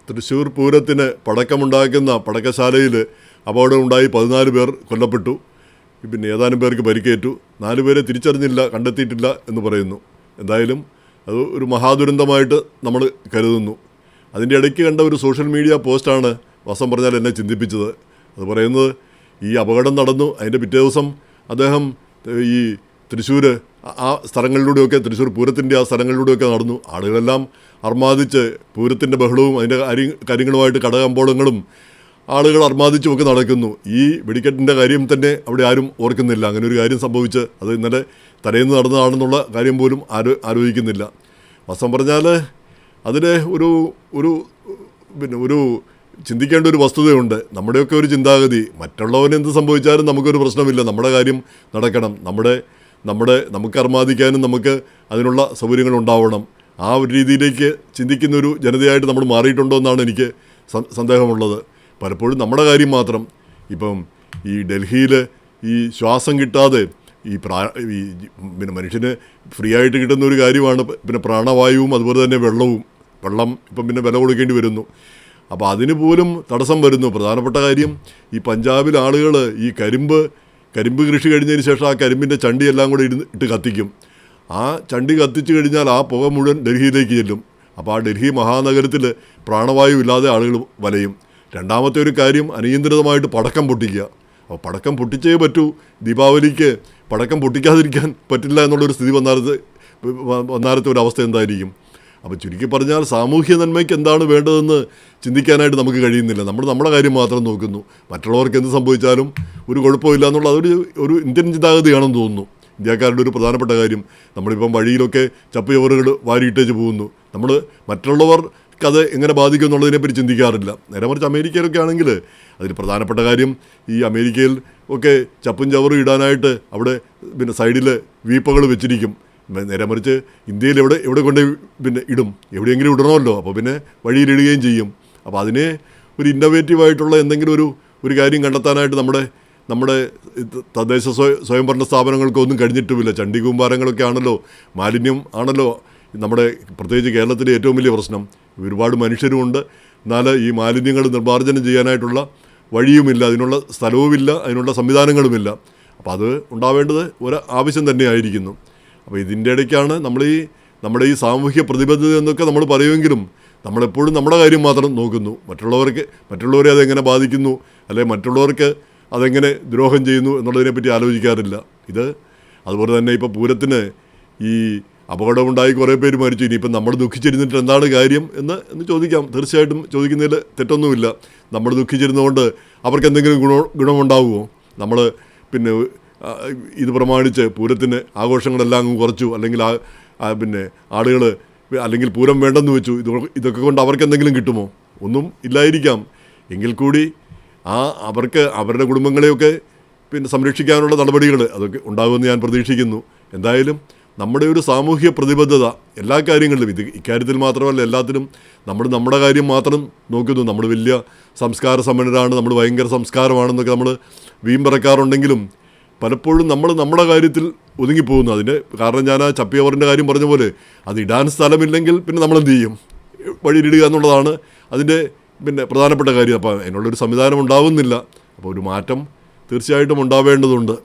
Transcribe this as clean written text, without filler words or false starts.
തൃശ്ശൂർ പൂരത്തിന് പടക്കമുണ്ടാക്കുന്ന പടക്കശാലയിൽ അപകടമുണ്ടായി 14 പേർ കൊല്ലപ്പെട്ടു. പിന്നെ ഏതാനും പേർക്ക് പരിക്കേറ്റു. 4 പേരെ തിരിച്ചറിഞ്ഞില്ല, കണ്ടെത്തിയിട്ടില്ല എന്ന് പറയുന്നു. എന്തായാലും അത് ഒരു മഹാദുരന്തമായിട്ട് നമ്മൾ കരുതുന്നു. അതിൻ്റെ ഇടയ്ക്ക് കണ്ട ഒരു സോഷ്യൽ മീഡിയ പോസ്റ്റാണ് വാസം പറഞ്ഞാൽ എന്നെ ചിന്തിപ്പിച്ചത്. അത് പറയുന്നത്, ഈ അപകടം നടന്നു, അതിൻ്റെ പിറ്റേ ദിവസം അദ്ദേഹം ഈ തൃശ്ശൂർ ആ സ്ഥലങ്ങളിലൂടെയൊക്കെ, തൃശ്ശൂർ പൂരത്തിൻ്റെ ആ സ്ഥലങ്ങളിലൂടെയൊക്കെ നടന്നു. ആളുകളെല്ലാം അർമാദിച്ച് പൂരത്തിൻ്റെ ബഹളവും അതിൻ്റെ കാര്യങ്ങളുമായിട്ട് കടകമ്പോളങ്ങളും ആളുകൾ അർമാദിച്ചുമൊക്കെ നടക്കുന്നു. ഈ വെടിക്കെട്ടിൻ്റെ കാര്യം തന്നെ അവിടെ ആരും ഓർക്കുന്നില്ല. അങ്ങനെ ഒരു കാര്യം സംഭവിച്ച് അത് ഇന്നലെ തലേന്ന് നടന്നതാണെന്നുള്ള കാര്യം പോലും ആലോചിക്കുന്നില്ല. വാസ്തവം പറഞ്ഞാൽ അതിന് ഒരു ചിന്തിക്കേണ്ട ഒരു വസ്തുതയുണ്ട്. നമ്മുടെയൊക്കെ ഒരു ചിന്താഗതി, മറ്റുള്ളവന് എന്ത് സംഭവിച്ചാലും നമുക്കൊരു പ്രശ്നമില്ല, നമ്മുടെ കാര്യം നടക്കണം, നമുക്ക് അർമാദിക്കാനും നമുക്ക് അതിനുള്ള സൗകര്യങ്ങൾ ഉണ്ടാവണം. ആ ഒരു രീതിയിലേക്ക് ചിന്തിക്കുന്നൊരു ജനതയായിട്ട് നമ്മൾ മാറിയിട്ടുണ്ടോ എന്നാണ് എനിക്ക് സന്ദേഹമുള്ളത്. പലപ്പോഴും നമ്മുടെ കാര്യം മാത്രം. ഇപ്പം ഈ ഡൽഹിയിൽ ഈ ശ്വാസം കിട്ടാതെ പിന്നെ മനുഷ്യന് ഫ്രീ ആയിട്ട് കിട്ടുന്ന ഒരു കാര്യമാണ് പിന്നെ പ്രാണവായുവും അതുപോലെ തന്നെ വെള്ളം ഇപ്പം പിന്നെ വില കൊടുക്കേണ്ടി വരുന്നു. അപ്പോൾ അതിന് പോലും തടസ്സം വരുന്നു. പ്രധാനപ്പെട്ട കാര്യം, ഈ പഞ്ചാബിൽ ആളുകൾ ഈ കരിമ്പ് കൃഷി കഴിഞ്ഞതിന് ശേഷം ആ കരിമ്പിൻ്റെ ചണ്ടി എല്ലാം കൂടെ ഇട്ട് കത്തിക്കും. ആ ചണ്ടി കത്തിച്ചു കഴിഞ്ഞാൽ ആ പുക മുഴുവൻ ഡൽഹിയിലേക്ക് ചെല്ലും. അപ്പോൾ ആ ഡൽഹി മഹാനഗരത്തിൽ പ്രാണവായു ഇല്ലാതെ ആളുകൾ വലയും. രണ്ടാമത്തെ ഒരു കാര്യം, അനിയന്ത്രിതമായിട്ട് പടക്കം പൊട്ടിക്കുക. അപ്പോൾ പടക്കം പൊട്ടിച്ചേ പറ്റൂ. ദീപാവലിക്ക് പടക്കം പൊട്ടിക്കാതിരിക്കാൻ പറ്റില്ല എന്നുള്ളൊരു സ്ഥിതി വന്നാലത്തെ ഒരു അവസ്ഥ എന്തായിരിക്കും? അപ്പോൾ ചുരുക്കി പറഞ്ഞാൽ സാമൂഹ്യ നന്മയ്ക്ക് എന്താണ് വേണ്ടതെന്ന് ചിന്തിക്കാനായിട്ട് നമുക്ക് കഴിയുന്നില്ല. നമ്മുടെ കാര്യം മാത്രം നോക്കുന്നു. മറ്റുള്ളവർക്ക് എന്ത് സംഭവിച്ചാലും ഒരു കുഴപ്പമില്ല എന്നുള്ള ഒരു ഇന്ത്യൻ ചിന്താഗതിയാണെന്ന് തോന്നുന്നു. ഇന്ത്യക്കാരുടെ ഒരു പ്രധാനപ്പെട്ട കാര്യം, നമ്മളിപ്പം വഴിയിലൊക്കെ ചപ്പുചവറുകൾ വാരിയിട്ടേച്ച് പോകുന്നു. നമ്മൾ മറ്റുള്ളവർക്കത് എങ്ങനെ ബാധിക്കും എന്നുള്ളതിനെപ്പറ്റി ചിന്തിക്കാറില്ല. നേരെ മറിച്ച് അമേരിക്കയിലൊക്കെ ആണെങ്കിൽ അതിൽ പ്രധാനപ്പെട്ട കാര്യം, ഈ അമേരിക്കയിൽ ഒക്കെ ചപ്പും ചവറും ഇടാനായിട്ട് അവിടെ പിന്നെ സൈഡിൽ വീപ്പകൾ വെച്ചിരിക്കും. നേരെ മറിച്ച് ഇന്ത്യയിൽ എവിടെ കൊണ്ട് പിന്നെ ഇടും? എവിടെയെങ്കിലും ഇടണമല്ലോ. അപ്പോൾ പിന്നെ വഴിയിലിടുകയും ചെയ്യും. അപ്പോൾ അതിനെ ഒരു ഇന്നോവേറ്റീവായിട്ടുള്ള എന്തെങ്കിലും ഒരു കാര്യം കണ്ടെത്താനായിട്ട് നമ്മുടെ തദ്ദേശ സ്വയംഭരണ സ്ഥാപനങ്ങൾക്കൊന്നും കഴിഞ്ഞിട്ടുമില്ല. ചണ്ടി കൂമ്പാരങ്ങളൊക്കെ ആണല്ലോ, മാലിന്യം ആണല്ലോ നമ്മുടെ പ്രത്യേകിച്ച് കേരളത്തിലെ ഏറ്റവും വലിയ പ്രശ്നം. ഒരുപാട് മനുഷ്യരുമുണ്ട്, എന്നാൽ ഈ മാലിന്യങ്ങൾ നിർമ്മാർജ്ജനം ചെയ്യാനായിട്ടുള്ള വഴിയുമില്ല, അതിനുള്ള സ്ഥലവുമില്ല, അതിനുള്ള സംവിധാനങ്ങളുമില്ല. അപ്പോൾ അത് ഉണ്ടാവേണ്ടത് ഒരു ആവശ്യം തന്നെയായിരിക്കുന്നു. അപ്പോൾ ഇതിൻ്റെ ഇടയ്ക്കാണ് നമ്മുടെ ഈ സാമൂഹ്യ പ്രതിബദ്ധത എന്നൊക്കെ നമ്മൾ പറയുമെങ്കിലും നമ്മളെപ്പോഴും നമ്മുടെ കാര്യം മാത്രം നോക്കുന്നു. മറ്റുള്ളവരെ അതെങ്ങനെ ബാധിക്കുന്നു, അല്ലെങ്കിൽ മറ്റുള്ളവർക്ക് അതെങ്ങനെ ദ്രോഹം ചെയ്യുന്നു എന്നുള്ളതിനെപ്പറ്റി ആലോചിക്കാറില്ല. അതുപോലെ തന്നെ ഇപ്പോൾ പൂരത്തിന് ഈ അപകടമുണ്ടായി കുറേ പേര് മരിച്ചു. ഇനിയിപ്പം നമ്മൾ ദുഃഖിച്ചിരുന്നിട്ട് എന്താണ് കാര്യം എന്ന് ചോദിക്കാം. തീർച്ചയായിട്ടും ചോദിക്കുന്നതിൽ തെറ്റൊന്നുമില്ല. നമ്മൾ ദുഃഖിച്ചിരുന്നതുകൊണ്ട് അവർക്ക് എന്തെങ്കിലും ഗുണമുണ്ടാവുമോ? നമ്മൾ പിന്നെ ഇത് പ്രമാണിച്ച് പൂരത്തിന് ആഘോഷങ്ങളെല്ലാം അങ്ങ് കുറച്ചു, അല്ലെങ്കിൽ പിന്നെ ആളുകൾ അല്ലെങ്കിൽ പൂരം വേണ്ടെന്ന് വെച്ചു, ഇതൊക്കെ കൊണ്ട് അവർക്ക് എന്തെങ്കിലും കിട്ടുമോ? ഒന്നും ഇല്ലായിരിക്കാം. എങ്കിൽ കൂടി അവർക്ക് അവരുടെ കുടുംബങ്ങളെയൊക്കെ പിന്നെ സംരക്ഷിക്കാനുള്ള നടപടികൾ അതൊക്കെ ഉണ്ടാകുമെന്ന് ഞാൻ പ്രതീക്ഷിക്കുന്നു. എന്തായാലും നമ്മുടെ ഒരു സാമൂഹ്യ പ്രതിബദ്ധത എല്ലാ കാര്യങ്ങളിലും, ഇക്കാര്യത്തിൽ മാത്രമല്ല എല്ലാത്തിലും നമ്മുടെ കാര്യം മാത്രം നോക്കുന്നു. നമ്മൾ വലിയ സംസ്കാര സമ്പന്നരാണ്, നമ്മൾ ഭയങ്കര സംസ്കാരമാണെന്നൊക്കെ നമ്മൾ വീമ്പറക്കാറുണ്ടെങ്കിലും പലപ്പോഴും നമ്മുടെ കാര്യത്തിൽ ഒതുങ്ങിപ്പോകുന്നു. അതിന് കാരണം ഞാൻ ആ ചപ്പിയവറിൻ്റെ കാര്യം പറഞ്ഞ പോലെ, അത് ഇടാൻ സ്ഥലമില്ലെങ്കിൽ പിന്നെ നമ്മളെന്ത് ചെയ്യും? വഴിയിലിടുക എന്നുള്ളതാണ് അതിൻ്റെ പിന്നെ പ്രധാനപ്പെട്ട കാര്യം. അപ്പോൾ അതിനുള്ളൊരു സംവിധാനം ഉണ്ടാവുന്നില്ല. അപ്പോൾ ഒരു മാറ്റം തീർച്ചയായിട്ടും ഉണ്ടാവേണ്ടതുണ്ട്.